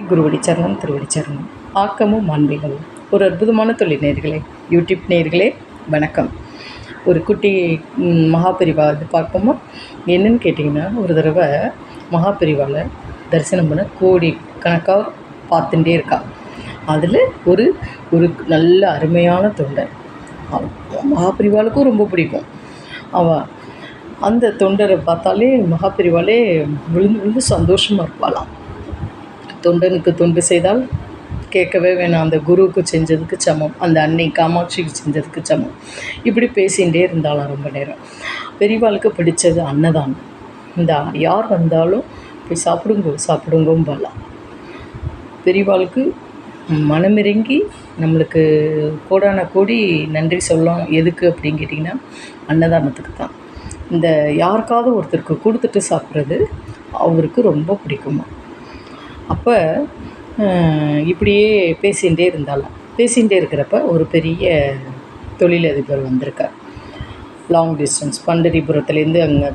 குருவடி சரணம் திருவடி சரணம். ஆக்கமும் ஆன்மீகமும். ஒரு அற்புதமான தொழில் நேயர்களே, யூடியூப் நேயர்களே வணக்கம். ஒரு குட்டி மகாபெரிவா இது பார்ப்போமா? என்னன்னு கேட்டிங்கன்னா, ஒரு தடவை மகாபெரிவாவில் தரிசனம் பண்ண கோடி கணக்காக பார்த்துட்டே இருக்கா. அதில் ஒரு ஒரு நல்ல அருமையான தொண்டர், மகாபெரிவாளுக்கும் ரொம்ப பிடிக்கும். அவள் அந்த தொண்டரை பார்த்தாலே மகாபெரிவாலே விழுந்து விழுந்து சந்தோஷமாக இருப்பாளாம். தொண்டனுக்கு தொண்டு செய்தால் கேட்கவே வேணாம், அந்த குருவுக்கு செஞ்சதுக்கு சமம், அந்த அன்னை காமாட்சிக்கு செஞ்சதுக்கு சமம். இப்படி பேசிகிட்டே இருந்தாலும் ரொம்ப நேரம். பெரியவாளுக்கு பிடிச்சது அன்னதானம். இந்த யார் வந்தாலும் போய் சாப்பிடுங்கோம்பாலாம். பெரியவாளுக்கு மனமிறங்கி நம்மளுக்கு கோடான கோடி நன்றி சொல்லணும். எதுக்கு அப்படின்னு கேட்டிங்கன்னா, அன்னதானத்துக்கு தான். இந்த யாருக்காவது ஒருத்தருக்கு கொடுத்துட்டு சாப்பிட்றது அவருக்கு ரொம்ப பிடிக்குமா. அப்போ இப்படியே பேசிகிட்டே இருந்தாலும் பேசிகிட்டே இருக்கிறப்ப ஒரு பெரிய தொழிலதிபர் வந்திருக்கார். லாங் டிஸ்டன்ஸ் பண்டரிபுரத்துலேருந்து அங்கே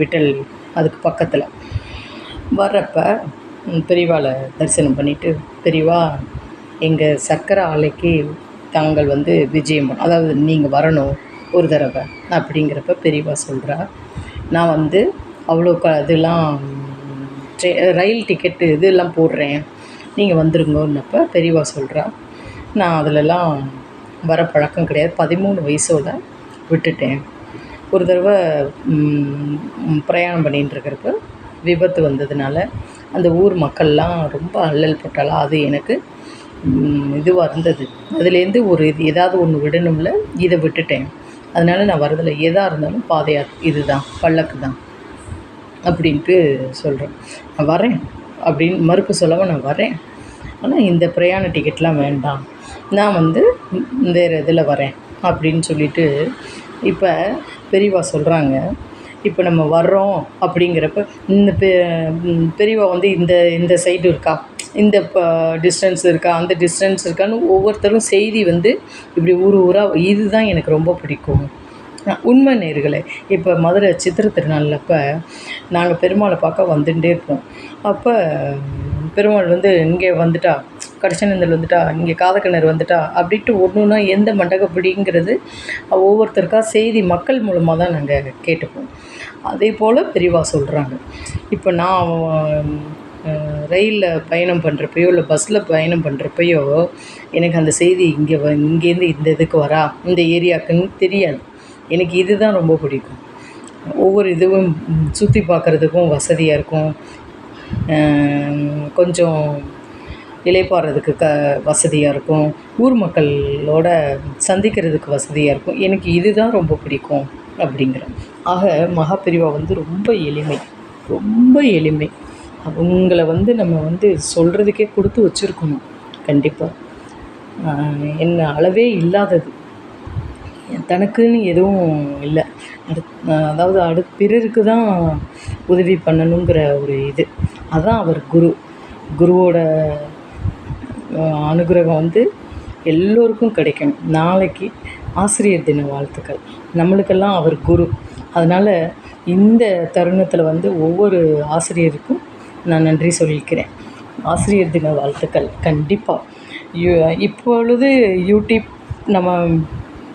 விட்டல் அதுக்கு பக்கத்தில் வர்றப்ப பெரியவாளை தரிசனம் பண்ணிவிட்டு, பெரியவா எங்கள் சர்க்கரை ஆலைக்கு தாங்கள் விஜயம் அதாவது நீங்கள் வரணும் ஒரு தடவை அப்படிங்கிறப்ப பெரியவா சொல்கிறா, நான் அவ்வளோ இதெல்லாம் ரயில் டிக்கெட்டு இதெல்லாம் போடுறேன், நீங்கள் வந்துருங்கன்னப்போ பெரியவா சொல்கிறா, நான் அதிலெல்லாம் வர பழக்கம் கிடையாது, 13 வயசோடு விட்டுட்டேன். ஒரு தடவை பிரயாணம் பண்ணிகிட்டு இருக்கிறப்ப விபத்து வந்ததுனால அந்த ஊர் மக்கள்லாம் ரொம்ப அல்லல் பட்டாளா. அது எனக்கு இதுவாக இருந்தது. அதுலேருந்து ஒரு ஏதாவது ஒன்று விடணும்ல, இதை விட்டுட்டேன். அதனால் நான் வரதில்லை. எதாக இருந்தாலும் பாதையாக இதுதான், பல்லக்கு தான் அப்படின்ட்டு சொல்கிறேன். நான் வரேன் அப்படின்னு மறுப்பு சொல்லாமல் நான் வரேன், ஆனால் இந்த பிரயாண டிக்கெட்லாம் வேண்டாம், நான் வேறு இதில் வரேன் அப்படின்னு சொல்லிவிட்டு, இப்போ பெரியவா சொல்கிறாங்க, இப்போ நம்ம வர்றோம் அப்படிங்கிறப்ப இந்த பெரியவா இந்த இந்த சைடு இருக்கா, இந்த டிஸ்டன்ஸ் இருக்கா, அந்த டிஸ்டன்ஸ் இருக்கான்னு ஒவ்வொருத்தரும் செய்தி இப்படி ஊராக இதுதான் எனக்கு ரொம்ப பிடிக்கும். உண்மை நேயர்களே, இப்போ மதுரை சித்திரை திருநாளப்போ நாங்கள் பெருமாளை பார்க்க வந்துட்டே இருப்போம். அப்போ பெருமாள் இங்கே வந்துட்டா, கடச்சனந்தல் வந்துட்டா, இங்கே காதக்கிணறு வந்துட்டா அப்படின்ட்டு ஒன்றுனா எந்த மண்டகப்படிங்கிறது ஒவ்வொருத்தருக்கா செய்தி மக்கள் மூலமாக தான் நாங்கள் கேட்டுப்போம். அதே போல் பெரியவா சொல்கிறாங்க. இப்போ நான் ரயிலில் பயணம் பண்ணுறப்பையோ இல்லை பஸ்ஸில் பயணம் பண்ணுறப்பையோ எனக்கு அந்த செய்தி இங்கேருந்து இந்த இதுக்கு வரா, இந்த ஏரியாவுக்குன்னு தெரியாது. எனக்கு இதுதான் ரொம்ப பிடிக்கும். ஒவ்வொரு இதுவும் சுற்றி பார்க்குறதுக்கும் வசதியாக இருக்கும், கொஞ்சம் இளைப்பாறதுக்கு வசதியாக இருக்கும், ஊர் மக்களோட சந்திக்கிறதுக்கு வசதியாக இருக்கும். எனக்கு இதுதான் ரொம்ப பிடிக்கும் அப்படிங்கிறேன். ஆக மகாபெரிவா ரொம்ப எளிமை, ரொம்ப எளிமை. அவங்கள நம்ம சொல்கிறதுக்கே கொடுத்து வச்சுருக்கணும். கண்டிப்பாக என்ன அளவே இல்லாதது, தனக்குன்னு எதுவும் இல்லை. அதாவது பிறருக்கு தான் உதவி பண்ணணுங்கிற ஒரு இது. அதுதான் அவர் குருவோட அனுகிரகம் எல்லோருக்கும் கிடைக்கணும். நாளைக்கு ஆசிரியர் தின வாழ்த்துக்கள். நம்மளுக்கெல்லாம் அவர் குரு. அதனால் இந்த தருணத்தில் ஒவ்வொரு ஆசிரியருக்கும் நான் நன்றி சொல்லிக்கிறேன். ஆசிரியர் தின வாழ்த்துக்கள் கண்டிப்பாக. இப்பொழுது யூடியூப் நம்ம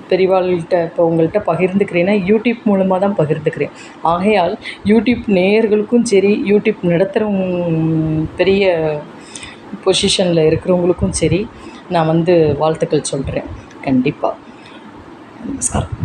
பெரியவாள்கிட்ட இப்போ உங்கள்கிட்ட பகிர்ந்துக்கிறேன்னா யூடியூப் மூலமாக தான் பகிர்ந்துக்கிறேன். ஆகையால் யூடியூப் நேயர்களுக்கும் சரி, யூடியூப் நடத்துகிறவங்க பெரிய பொசிஷனில் இருக்கிறவங்களுக்கும் சரி, நான் வாழ்த்துக்கள் சொல்கிறேன். கண்டிப்பாக. நமஸ்காரம்.